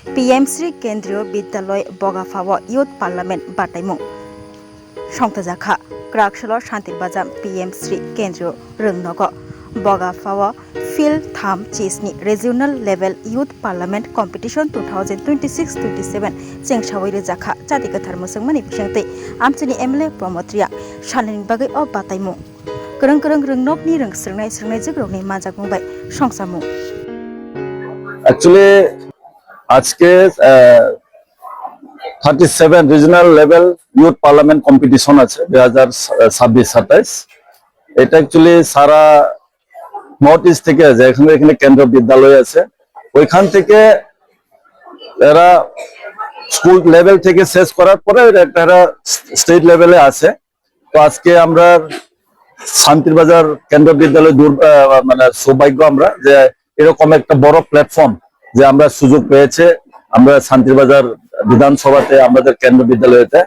পিএমশ্রী কেন্দ্রীয় বিদ্যালয় বগাফাও youth parliament বাটাইমুং সংতাজাখা ক্রাকশল শান্তিরবাজাম পিএমশ্রী কেন্দ্রীয় রংনগ বগাফাও ফিল্ড থাম চিসনি রিজিওনাल लेवल यूथ पार्लामेंट कम्पिटिशन 2026-27 चेंगसावै रोजाखा जाति गोथार मोसंमनि बिसांतै आमचिनि एमएलए प्रमोत्रिया साननि बागै अ बाताइमु गोरों गोरों रोंनकनि रोंस्रोंनाय जोग्रौनि माजाक बुंबाय संसामु एक्चुअली आज के 37 regional level youth parliament competition আছে 2026-27 এটা অ্যাকচুয়ালি সারা নর্থ ইস্ট থেকে আছে। এখানে কেন্দ্র বিদ্যালয় আছে, ওইখান থেকে এরা স্কুল লেভেল থেকে শেষ করার পরে এরা স্টেট লেভেলে আছে। তো আজকে আমরা শান্তিরবাজার কেন্দ্র বিদ্যালয় মানে সৌভাগ্য আমরা যে এরকম একটা বড় প্ল্যাটফর্ম যে আমরা সুযোগ পেয়েছে আমরা শান্তিরবাজার বিধানসভাতে আমাদের কেন্দ্র বিদ্যালয়তে।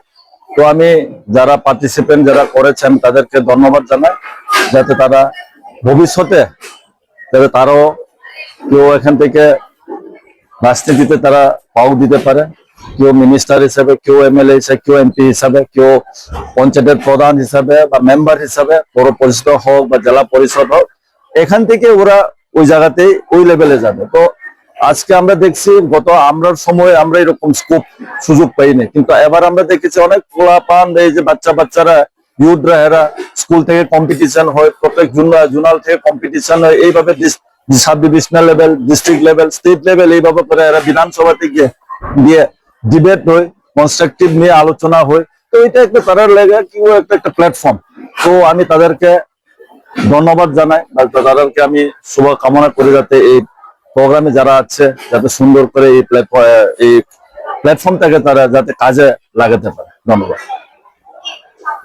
তো আমি যারা পার্টিসিপেন্ট যারা করেছেন তাদেরকে ধন্যবাদ জানাই, যাতে তারা ভবিষ্যতে যাতে তারাও কেউ এখান থেকে রাজনীতিতে তারা পাও দিতে পারে, কেউ মিনিস্টার হিসাবে, কেউ এমএলএ হিসাবে, কেউ এমপি হিসাবে, কেউ পঞ্চায়েতের প্রধান হিসাবে বা মেম্বার হিসাবে, পৌর পরিষদ হোক বা জেলা পরিষদ হোক, এখান থেকে ওরা ওই জায়গাতেই ওই লেভেলে যাবে। তো আজকে আমরা দেখছি গত আমরার সময় আমরা এরকম স্কোপ সুযোগ পাইনি, কিন্তু এবার আমরা দেখেছি অনেক পোলাপান এই যে বাচ্চারা ইউথরা এরা স্কুল থেকে কম্পিটিশন হয়, প্রত্যেক জোনাল থেকে কম্পিটিশন হয়, এইভাবে sub divisional level, district level, state level, এইভাবে করে এরা বিধানসভাতে গিয়ে ডিবেট হয়, কনস্ট্রাকটিভ নিয়ে আলোচনা হয়। তো এটা একটা তাদের লেগে কি একটা প্ল্যাটফর্ম। তো আমি তাদেরকে ধন্যবাদ জানাই, তাদেরকে আমি শুভকামনা করি যাতে এই প্রোগ্রামে যারা আছে যাতে সুন্দর করে এই প্ল্যাটফর্মটাকে তারা যাতে কাজে লাগাতে পারে। ধন্যবাদ।